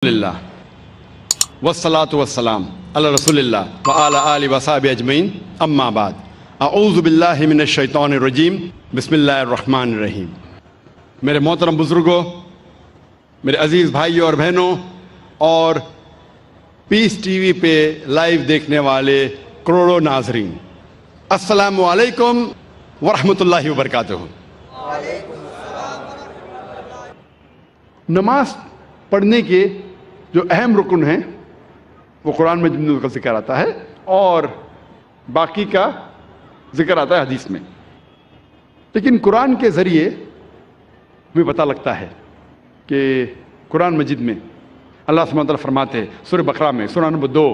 اللہ والصلاة والسلام علی رسول اللہ وعلی آلہ وصحبہ اجمعین اما بعد اعوذ باللہ من الشیطان الرجیم بسم اللہ الرحمن الرحیم۔ میرے محترم بزرگوں، میرے عزیز بھائیوں اور بہنوں، اور پیس ٹی وی پہ لائیو دیکھنے والے کروڑوں ناظرین، السلام علیکم ورحمۃ اللہ وبرکاتہ۔ نماز پڑھنے کے جو اہم رکن ہیں وہ قرآن مجید میں کا ذکر آتا ہے اور باقی کا ذکر آتا ہے حدیث میں، لیکن قرآن کے ذریعے ہمیں پتہ لگتا ہے کہ قرآن مجید میں اللہ سبحانہ وتعالیٰ فرماتے ہیں سورہ بقرہ میں سورہ نمبر 2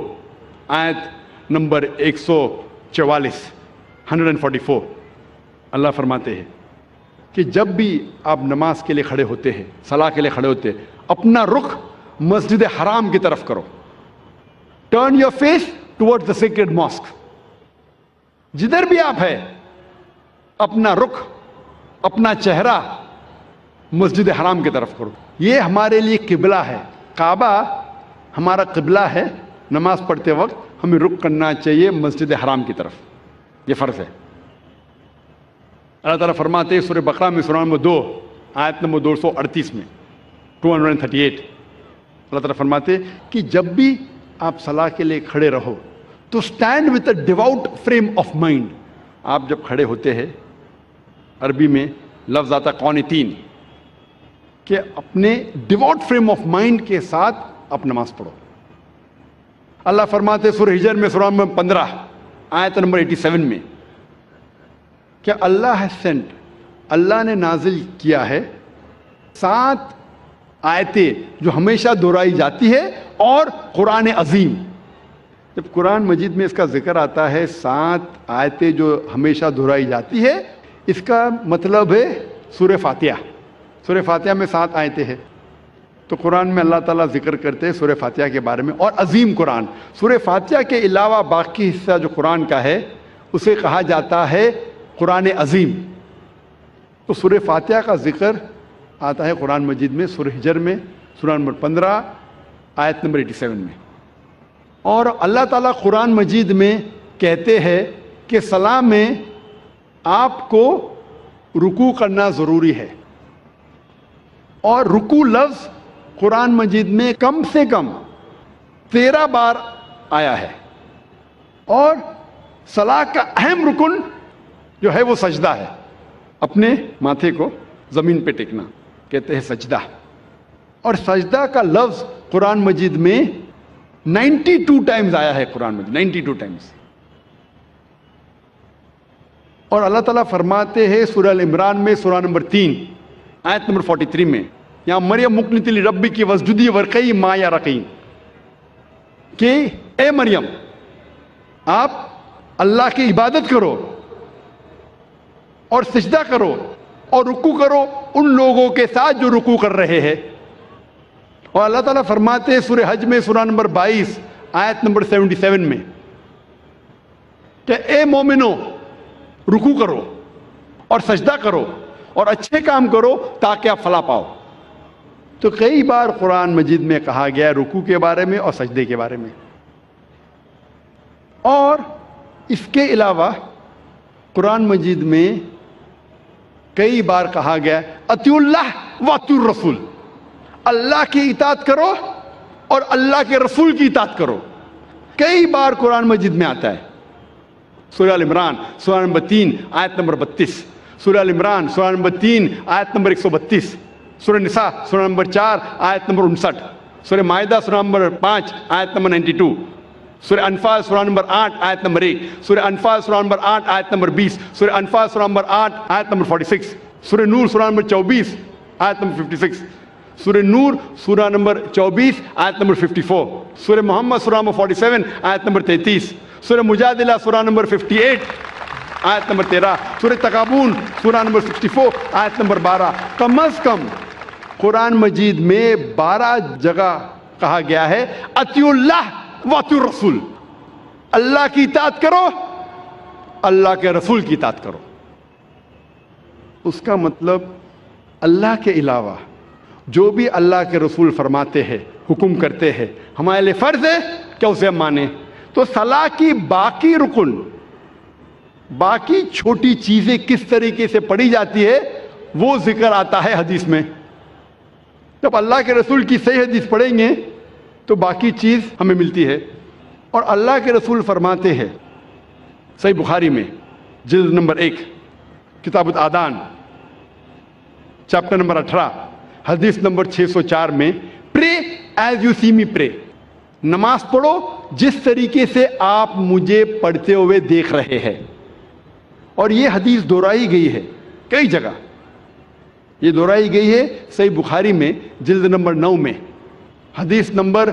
آیت نمبر 144 144 اللہ فرماتے ہیں کہ جب بھی آپ نماز کے لیے کھڑے ہوتے ہیں، صلاح کے لیے کھڑے ہوتے ہیں، اپنا رخ مسجد حرام کی طرف کرو۔ Turn your face toward the sacred mosque. جدھر بھی آپ ہے اپنا رخ، اپنا چہرہ مسجد حرام کی طرف کرو۔ یہ ہمارے لیے قبلہ ہے، کعبہ ہمارا قبلہ ہے۔ نماز پڑھتے وقت ہمیں رخ کرنا چاہیے مسجد حرام کی طرف، یہ فرض ہے۔ اللہ تعالیٰ فرماتے ہیں سورہ بقرہ میں سورہ نمبر 2 آیت نمبر 238 میں 238 اللہ تعالیٰ فرماتے کہ جب بھی آپ صلاح کے لیے کھڑے رہو تو stand with a ڈیوٹ frame of mind. آپ جب کھڑے ہوتے ہیں، عربی میں لفظ آتا قانتین، کہ اپنے ڈیوٹ فریم آف مائنڈ کے ساتھ آپ نماز پڑھو۔ اللہ فرماتے سورہ ہجر میں سورہ نمبر 15 آیت نمبر 87 میں کہ اللہ has sent، اللہ نے نازل کیا ہے 7 آیتیں جو ہمیشہ دہرائی جاتی ہے، اور قرآن عظیم۔ جب قرآن مجید میں اس کا ذکر آتا ہے 7 آیتیں جو ہمیشہ دہرائی جاتی ہے، اس کا مطلب ہے سورہ فاتحہ۔ سورہ فاتحہ میں 7 آیتیں ہیں، تو قرآن میں اللہ تعالیٰ ذکر کرتے ہیں سورہ فاتحہ کے بارے میں، اور عظیم قرآن۔ سورہ فاتحہ کے علاوہ باقی حصہ جو قرآن کا ہے اسے کہا جاتا ہے قرآن عظیم۔ تو سورہ فاتحہ کا ذکر آتا ہے قرآن مجید میں سورہ ہجر میں سورہ نمبر 15 آیت نمبر 87 میں۔ اور اللہ تعالیٰ قرآن مجید میں کہتے ہیں کہ صلاح میں آپ کو رکوع کرنا ضروری ہے، اور رکوع لفظ قرآن مجید میں کم سے کم 13 بار آیا ہے، اور صلاح کا اہم رکن جو ہے وہ سجدہ ہے۔ اپنے ماتھے کو زمین پہ ٹیکنا کہتے ہیں سجدہ، اور سجدہ کا لفظ قرآن مجید میں 92 ٹائمز آیا ہے، قرآن مجید 92 ٹائمز۔ اور اللہ تعالیٰ فرماتے ہیں سورہ العمران میں سورہ نمبر 3 آیت نمبر 43 میں، یا مریم مقنتی لربی کی وسجدی ورقی ما یا رقیم، کہ اے مریم آپ اللہ کی عبادت کرو اور سجدہ کرو اور رکوع کرو ان لوگوں کے ساتھ جو رکوع کر رہے ہیں۔ اور اللہ تعالیٰ فرماتے ہیں سورہ حج میں سورہ نمبر 22 آیت نمبر 77 میں کہ اے مومنو رکوع کرو اور سجدہ کرو اور اچھے کام کرو تاکہ آپ فلاح پاؤ۔ تو کئی بار قرآن مجید میں کہا گیا ہے رکوع کے بارے میں اور سجدے کے بارے میں۔ اور اس کے علاوہ قرآن مجید میں کئی بار کہا گیا اطیعوا اللہ واطیعوا الرسول، اللہ کی اطاعت کرو اور اللہ کے رسول کی اطاعت کرو۔ کئی بار قرآن مجید میں آتا ہے۔ سورہ العمران سورہ نمبر 3 آیت نمبر 32، سورہ العمران سورہ نمبر 3 آیت نمبر 132، سورہ نساء سورہ نمبر 4 آیت نمبر 59، سورہ مائدہ سورہ نمبر 5 آیت نمبر 92، سورہ انفال سورہ نمبر 8 آیت نمبر 1، سورہ انفال سورہ نمبر 8 آیت نمبر 20، سورہ انفال سورہ نمبر 8 آیت نمبر 46، سورہ نور سورہ نمبر 24 آیت نمبر 56، سورہ نور سورہ نمبر 24 آیت نمبر 54، سورہ محمد سورہ نمبر 47 آیت نمبر 33، سورہ مجادلہ سورہ نمبر 58 آیت نمبر 13، سورہ تغابن سورہ نمبر 64 آیت نمبر 12۔ کم از کم قرآن مجید میں 12 جگہ کہا گیا ہے اطیعوا اللہ واطیعوا الرسول، اللہ کی اطاعت کرو، اللہ کے رسول کی اطاعت کرو۔ اس کا مطلب اللہ کے علاوہ جو بھی اللہ کے رسول فرماتے ہیں حکم کرتے ہیں، ہمارے لیے فرض ہے کہ اسے ہم مانیں۔ تو صلاح کی باقی رکن، باقی چھوٹی چیزیں کس طریقے سے پڑھی جاتی ہے وہ ذکر آتا ہے حدیث میں۔ جب اللہ کے رسول کی صحیح حدیث پڑھیں گے تو باقی چیز ہمیں ملتی ہے۔ اور اللہ کے رسول فرماتے ہیں صحیح بخاری میں جلد نمبر 1 کتاب الآذان چیپٹر نمبر 18 حدیث نمبر 604 میں، پرے ایز یو سی می پرے، نماز پڑھو جس طریقے سے آپ مجھے پڑھتے ہوئے دیکھ رہے ہیں۔ اور یہ حدیث دہرائی گئی ہے کئی جگہ، یہ دہرائی گئی ہے صحیح بخاری میں جلد نمبر 9 میں حدیث نمبر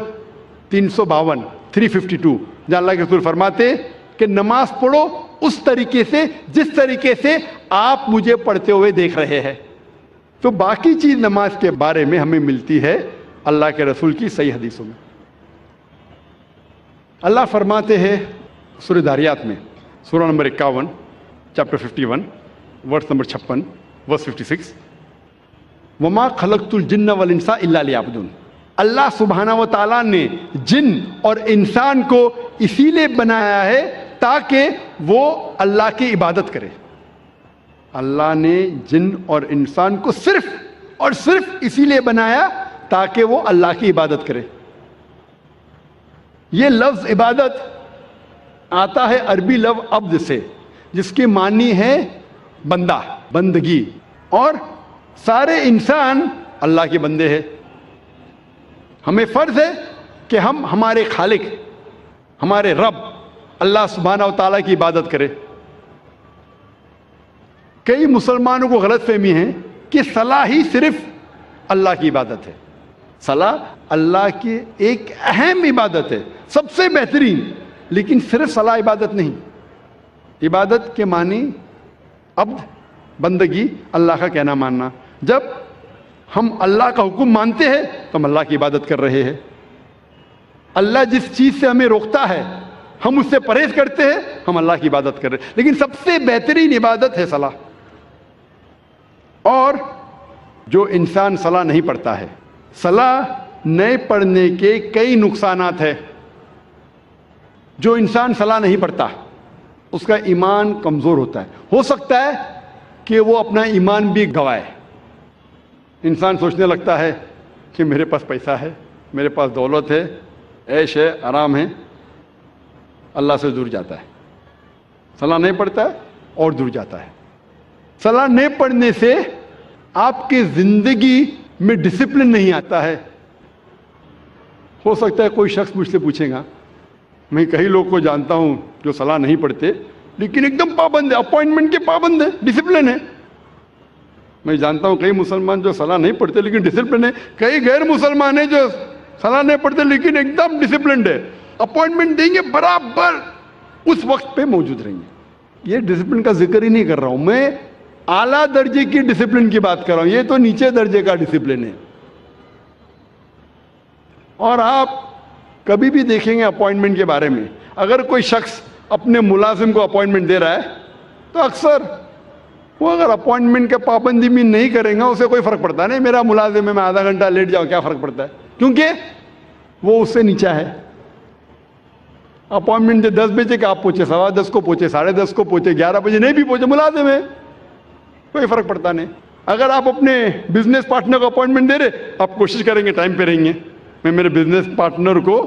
352 جہاں اللہ کے رسول فرماتے کہ نماز پڑھو اس طریقے سے جس طریقے سے آپ مجھے پڑھتے ہوئے دیکھ رہے ہیں۔ تو باقی چیز نماز کے بارے میں ہمیں ملتی ہے اللہ کے رسول کی صحیح حدیثوں میں۔ اللہ فرماتے ہیں سورہ داریات میں سورہ نمبر 51 چیپٹر 51 ورس نمبر 56 ورس 56، وما خلقت الجن والانس الا لیعبدون۔ اللہ سبحانہ و تعالیٰ نے جن اور انسان کو اسی لیے بنایا ہے تاکہ وہ اللہ کی عبادت کرے۔ اللہ نے جن اور انسان کو صرف اور صرف اسی لیے بنایا تاکہ وہ اللہ کی عبادت کرے۔ یہ لفظ عبادت آتا ہے عربی لفظ عبد سے، جس کے معنی ہے بندہ، بندگی، اور سارے انسان اللہ کے بندے ہیں۔ ہمیں فرض ہے کہ ہم ہمارے خالق، ہمارے رب اللہ سبحانہ و تعالیٰ کی عبادت کریں۔ کئی مسلمانوں کو غلط فہمی ہے کہ صلاح ہی صرف اللہ کی عبادت ہے۔ صلاح اللہ کی ایک اہم عبادت ہے، سب سے بہترین، لیکن صرف صلاح عبادت نہیں۔ عبادت کے معنی عبد، بندگی، اللہ کا کہنا ماننا۔ جب ہم اللہ کا حکم مانتے ہیں تو ہم اللہ کی عبادت کر رہے ہیں۔ اللہ جس چیز سے ہمیں روکتا ہے ہم اس سے پرہیز کرتے ہیں، ہم اللہ کی عبادت کر رہے ہیں۔ لیکن سب سے بہترین عبادت ہے صلاح۔ اور جو انسان صلاح نہیں پڑھتا ہے، صلاح نہیں پڑھنے کے کئی نقصانات ہیں۔ جو انسان صلاح نہیں پڑھتا اس کا ایمان کمزور ہوتا ہے، ہو سکتا ہے کہ وہ اپنا ایمان بھی گوائے۔ انسان سوچنے لگتا ہے کہ میرے پاس پیسہ ہے، میرے پاس دولت ہے، عیش ہے، آرام ہے، اللہ سے دور جاتا ہے۔ صلاح نہیں پڑھتا ہے اور دور جاتا ہے۔ صلاح نہیں پڑھنے سے آپ کی زندگی میں ڈسپلن نہیں آتا ہے۔ ہو سکتا ہے کوئی شخص مجھ سے پوچھے گا، میں کئی لوگ کو جانتا ہوں جو صلاح نہیں پڑھتے لیکن ایک دم پابند ہے، اپوائنٹمنٹ کے پابند ہے، ڈسپلن ہے۔ میں جانتا ہوں کئی مسلمان جو صلاح نہیں پڑھتے لیکن ڈسپلن ہے، کئی غیر مسلمان ہیں جو صلاح نہیں پڑھتے لیکن ایک دم ڈسپلنڈ ہے، اپوائنٹمنٹ دیں گے برابر اس وقت پہ موجود رہیں گے۔ یہ ڈسپلن کا ذکر ہی نہیں کر رہا ہوں، میں اعلیٰ درجے کی ڈسپلن کی بات کر رہا ہوں، یہ تو نیچے درجے کا ڈسپلن ہے۔ اور آپ کبھی بھی دیکھیں گے اپوائنٹمنٹ کے بارے میں، اگر کوئی شخص اپنے ملازم کو اپوائنٹمنٹ دے رہا ہے تو اکثر وہ اگر اپوائنٹمنٹ کے پابندی میں نہیں کریں گا اسے کوئی فرق پڑتا نہیں، میرا ملازم ہے میں آدھا گھنٹہ لیٹ جاؤں کیا فرق پڑتا ہے، کیونکہ وہ اس سے نیچا ہے۔ اپوائنٹمنٹ 10 بجے کہ آپ پہنچے 10:15 کو پہنچے 10:30 کو پہنچے 11 بجے نہیں بھی پہنچے، ملازم ہے، کوئی فرق پڑتا نہیں۔ اگر آپ اپنے بزنس پارٹنر کو اپوائنٹمنٹ دے رہے، آپ کوشش کریں گے ٹائم پہ رہیں گے، میں میرے بزنس پارٹنر کو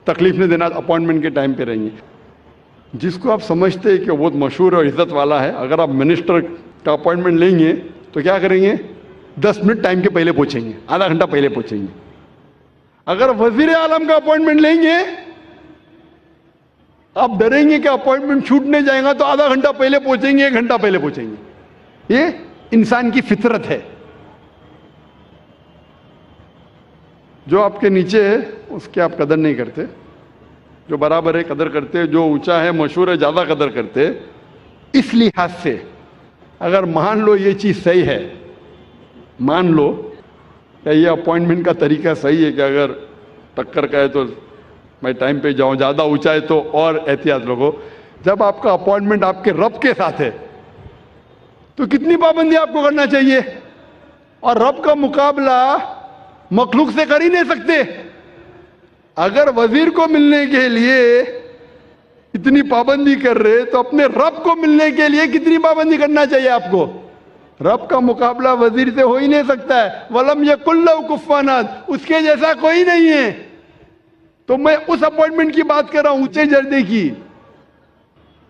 تکلیف نہیں دینا، اپوائنٹمنٹ کے ٹائم پہ رہیں گے۔ جس کو آپ سمجھتے ہیں کہ وہ بہت مشہور اور عزت والا ہے، اگر آپ منسٹر کا اپوائنٹمنٹ لیں گے تو کیا کریں گے، 10 منٹ ٹائم کے پہلے پہنچیں گے، آدھا گھنٹہ پہلے پہنچیں گے۔ اگر وزیر اعظم کا اپوائنٹمنٹ لیں گے آپ ڈریں گے کہ اپوائنٹمنٹ چھوٹنے جائے گا تو آدھا گھنٹہ پہلے پہنچیں گے، 1 گھنٹہ پہلے پہنچیں گے۔ یہ انسان کی فطرت ہے۔ جو آپ کے نیچے ہے اس کی آپ قدر نہیں کرتے، جو برابر ہے قدر کرتے، جو اونچا ہے مشہور ہے زیادہ قدر کرتے۔ اس لحاظ سے اگر مان لو یہ چیز صحیح ہے، مان لو کہ یہ اپوائنٹمنٹ کا طریقہ صحیح ہے کہ اگر ٹکر کا ہے تو میں ٹائم پہ جاؤں، زیادہ اونچا ہے تو اور احتیاط رکھو۔ جب آپ کا اپوائنٹمنٹ آپ کے رب کے ساتھ ہے تو کتنی پابندی آپ کو کرنا چاہیے، اور رب کا مقابلہ مخلوق سے کر ہی نہیں سکتے. اگر وزیر کو ملنے کے لیے اتنی پابندی کر رہے تو اپنے رب کو ملنے کے لیے کتنی پابندی کرنا چاہیے آپ کو؟ رب کا مقابلہ وزیر سے ہو ہی نہیں سکتا ہے. وَلَمْ يَكُنْ لَهُ كُفُوًا أَحَدٌ, اس کے جیسا کوئی نہیں ہے. تو میں اس اپوائنٹمنٹ کی بات کر رہا ہوں, اونچے درجے کی.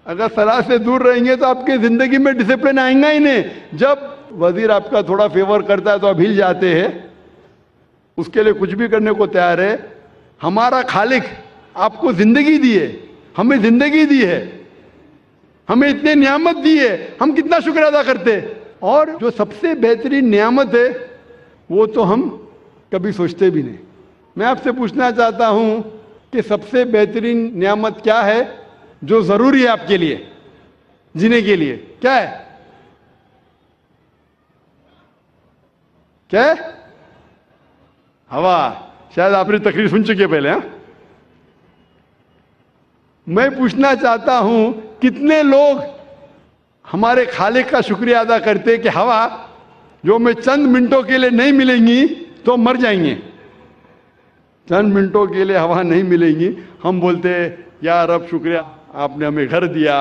اگر صلاح سے دور رہیں گے تو آپ کی زندگی میں ڈسپلن آئیں گا ہی نہیں. جب وزیر آپ کا تھوڑا فیور کرتا ہے تو آپ ہل جاتے ہیں, اس کے لیے کچھ بھی کرنے کو تیار ہے. ہمارا خالق آپ کو زندگی دی ہے, ہمیں زندگی دی ہے, ہمیں اتنے نعمت دی ہے, ہم کتنا شکر ادا کرتے. اور جو سب سے بہترین نعمت ہے وہ تو ہم کبھی سوچتے بھی نہیں. میں آپ سے پوچھنا چاہتا ہوں کہ سب سے بہترین نعمت کیا ہے جو ضروری ہے آپ کے لیے جینے کے لیے؟ کیا ہے؟ کیا ہے؟ ہوا. شاید آپ نے تقریر سن چکی ہے پہلے. ہاں, میں پوچھنا چاہتا ہوں کتنے لوگ ہمارے خالق کا شکریہ ادا کرتے کہ ہوا جو ہمیں چند منٹوں کے لیے نہیں ملیں گی تو مر جائیں گے. چند منٹوں کے لیے ہوا نہیں ملیں گی, ہم بولتے یا رب شکریہ, آپ نے ہمیں گھر دیا,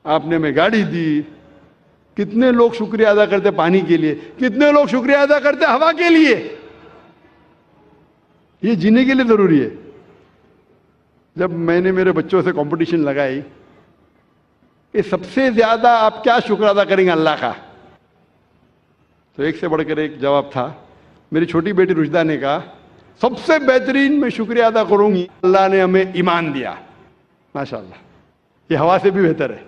آپ نے ہمیں گاڑی دی. کتنے لوگ شکریہ ادا کرتے پانی کے لیے, کتنے لوگ شکریہ ادا کرتے ہوا کے لیے. یہ جینے کے لیے ضروری ہے. جب میں نے میرے بچوں سے کمپٹیشن لگائی کہ سب سے زیادہ آپ کیا شکر ادا کریں گے اللہ کا, تو ایک سے بڑھ کر ایک جواب تھا. میری چھوٹی بیٹی رشدہ نے کہا سب سے بہترین میں شکریہ ادا کروں گی اللہ نے ہمیں ایمان دیا. ماشاءاللہ, یہ ہوا سے بھی بہتر ہے.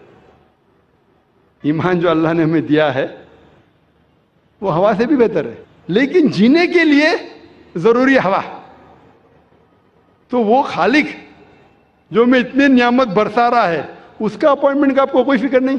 ایمان جو اللہ نے ہمیں دیا ہے وہ ہوا سے بھی بہتر ہے. لیکن جینے کے لیے ضروری ہوا. تو وہ خالق جو ہمیں اتنی نعمت برسا رہا ہے, اس کا اپوائنٹمنٹ کا آپ کو کوئی فکر نہیں.